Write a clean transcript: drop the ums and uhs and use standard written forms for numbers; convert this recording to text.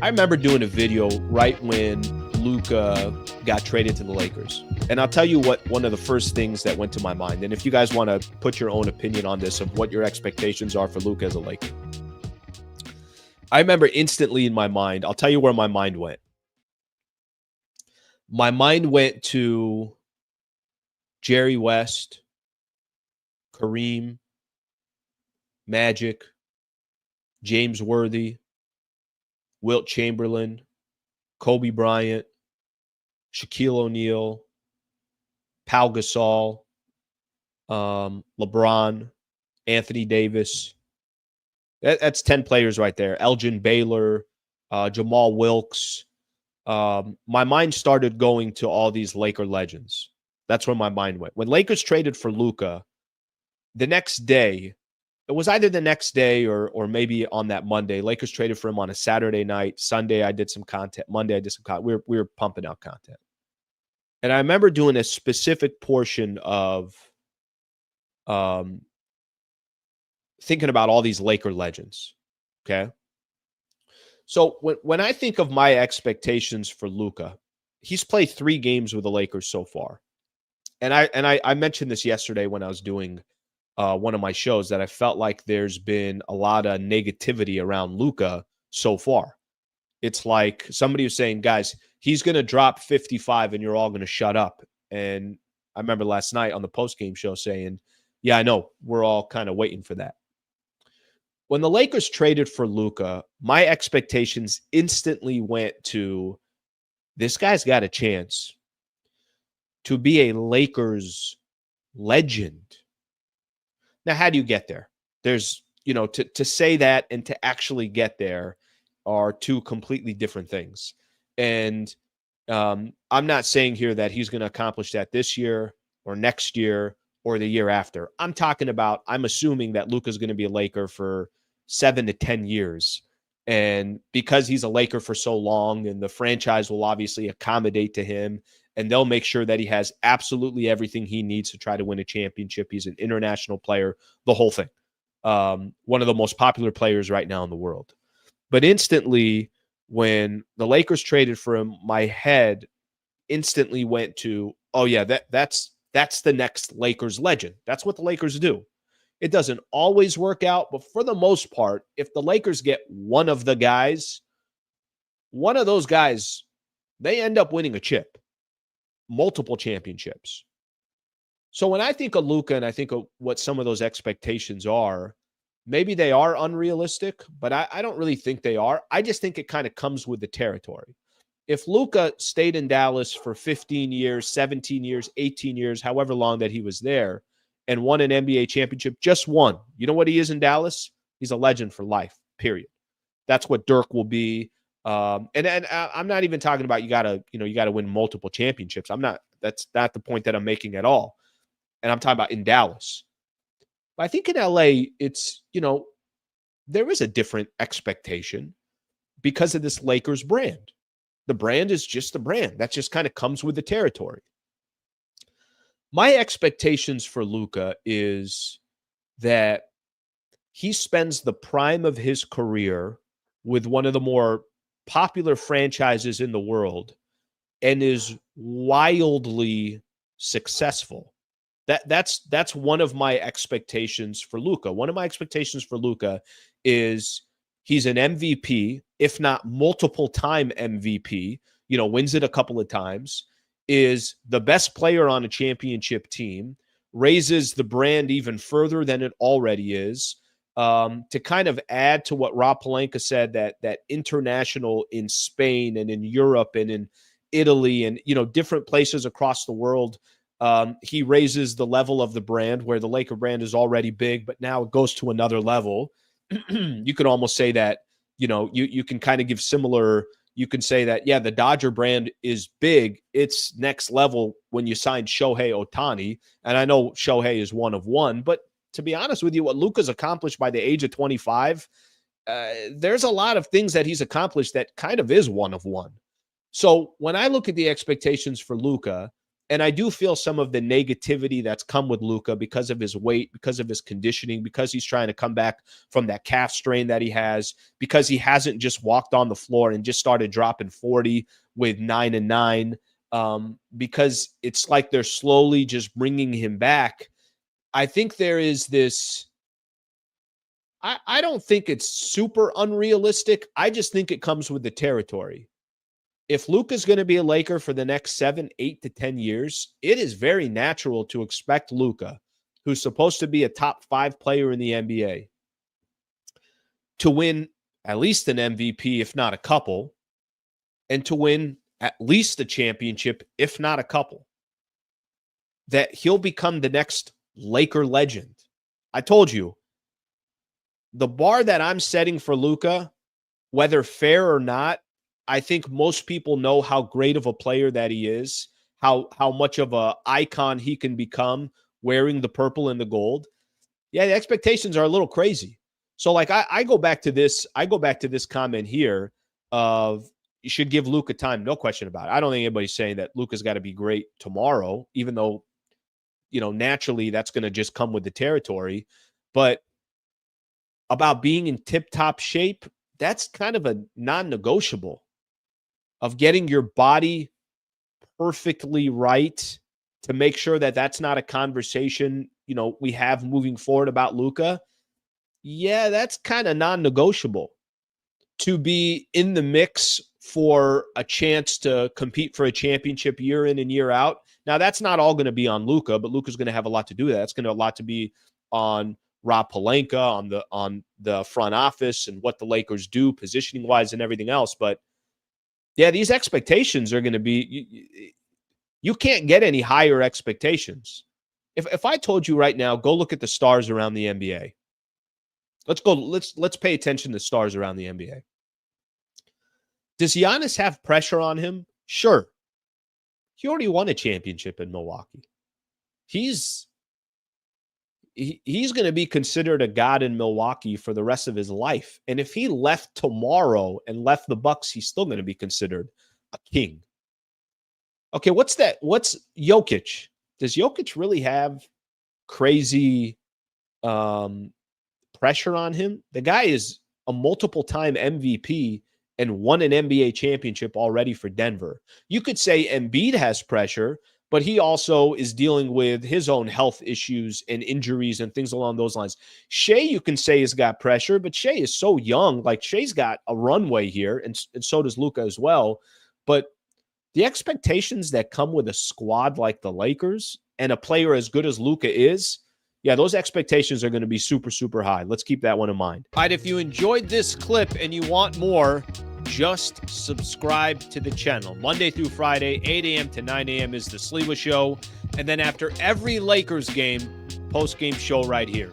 I remember doing a video right when Luka got traded to the Lakers. And I'll tell you what one of the first things that went to my mind. And if you guys want to put your own opinion on this of what your expectations are for Luka as a Laker. I remember instantly in my mind, I'll tell you where my mind went. My mind went to Jerry West, Kareem, Magic, James Worthy, Wilt Chamberlain, Kobe Bryant, Shaquille O'Neal, Pau Gasol, LeBron, Anthony Davis. That's 10 players right there. Elgin Baylor, Jamal Wilkes. My mind started going to all these Laker legends. That's where my mind went. When Lakers traded for Luka, the next day, it was either the next day or maybe on that Monday. Lakers traded for him on a Saturday night. Sunday, I did some content. Monday, I did some content. We were pumping out content. And I remember doing a specific portion of thinking about all these Laker legends. Okay. So when I think of my expectations for Luka, he's played 3 games with the Lakers so far. And I mentioned this yesterday when I was doing one of my shows that I felt like there's been a lot of negativity around Luka so far. It's like somebody was saying, guys, he's going to drop 55 and you're all going to shut up. And I remember last night on the postgame show saying, yeah, I know. We're all kind of waiting for that. When the Lakers traded for Luka, my expectations instantly went to this guy's got a chance to be a Lakers legend. Now, how do you get there? There's, to say that and to actually get there are 2 completely different things. And I'm not saying here that he's going to accomplish that this year or next year or the year after. I'm assuming that Luka's going to be a Laker for 7 to 10 years. And because he's a Laker for so long, and the franchise will obviously accommodate to him, and they'll make sure that he has absolutely everything he needs to try to win a championship. He's an international player, the whole thing. One of the most popular players right now in the world. But instantly, when the Lakers traded for him, my head instantly went to, oh yeah, that's the next Lakers legend. That's what the Lakers do. It doesn't always work out, but for the most part, if the Lakers get one of those guys, they end up winning a chip. Multiple championships. So when I think of Luka and I think of what some of those expectations are, maybe they are unrealistic, but I don't really think they are. I just think it kind of comes with the territory. If Luka stayed in Dallas for 15 years, 17 years, 18 years, however long that he was there, and won an NBA championship, just one, you know what he is in Dallas? He's a legend for life, period. That's what Dirk will be. And I'm not even talking about you gotta win multiple championships. That's not the point that I'm making at all. And I'm talking about in Dallas. But I think in LA, it's, there is a different expectation because of this Lakers brand. The brand is just the brand. That just kind of comes with the territory. My expectations for Luka is that he spends the prime of his career with one of the more popular franchises in the world and is wildly successful. That's one of my expectations for Luka. One of my expectations for Luka is he's an MVP, if not multiple time MVP, wins it a couple of times, is the best player on a championship team, raises the brand even further than it already is. To kind of add to what Rob Pelinka said, that international in Spain and in Europe and in Italy and, different places across the world, he raises the level of the brand where the Laker brand is already big, but now it goes to another level. You could almost say that, you can kind of give similar, you can say that, yeah, the Dodger brand is big. It's next level when you sign Shohei Ohtani. And I know Shohei is one of one, but to be honest with you, what Luka's accomplished by the age of 25, there's a lot of things that he's accomplished that kind of is one of one. So when I look at the expectations for Luka, And I do feel some of the negativity that's come with Luka because of his weight, because of his conditioning, because he's trying to come back from that calf strain that he has, because he hasn't just walked on the floor and just started dropping 40 with 9 and 9, because it's like they're slowly just bringing him back. I think there is this. I don't think it's super unrealistic. I just think it comes with the territory. If Luka's going to be a Laker for the next 7, 8 to 10 years, it is very natural to expect Luka, who's supposed to be a top 5 player in the NBA, to win at least an MVP, if not a couple, and to win at least a championship, if not a couple. That he'll become the next Laker legend. I told you, the bar that I'm setting for Luka, whether fair or not, I think most people know how great of a player that he is, how much of an icon he can become wearing the purple and the gold. Yeah, the expectations are a little crazy. So, like, I go back to this comment here of you should give Luka time, no question about it. I don't think anybody's saying that Luka's got to be great tomorrow, even though, naturally that's going to just come with the territory. But about being in tip-top shape, that's kind of a non-negotiable, of getting your body perfectly right to make sure that that's not a conversation, we have moving forward about Luka. Yeah, that's kind of non-negotiable to be in the mix for a chance to compete for a championship year in and year out. Now, that's not all going to be on Luka, but Luka's going to have a lot to do with that. It's going to have a lot to be on Rob Pelinka, on the front office and what the Lakers do positioning wise and everything else. But yeah, these expectations are going to be, you can't get any higher expectations. If I told you right now, go look at the stars around the NBA. Let's pay attention to stars around the NBA. Does Giannis have pressure on him? Sure. He already won a championship in Milwaukee. He's going to be considered a god in Milwaukee for the rest of his life. And if he left tomorrow and left the Bucks, he's still going to be considered a king. Okay, what's that? What's Jokic? Does Jokic really have crazy pressure on him? The guy is a multiple-time MVP and won an NBA championship already for Denver. You could say Embiid has pressure, but he also is dealing with his own health issues and injuries and things along those lines. Shea, you can say, has got pressure, but Shea is so young. Like, Shea's got a runway here, and so does Luka as well. But the expectations that come with a squad like the Lakers and a player as good as Luka is, yeah, those expectations are going to be super, super high. Let's keep that one in mind. All right, if you enjoyed this clip and you want more, just subscribe to the channel. Monday through Friday, 8 a.m. to 9 a.m. is the Sliwa Show. And then after every Lakers game, post-game show right here.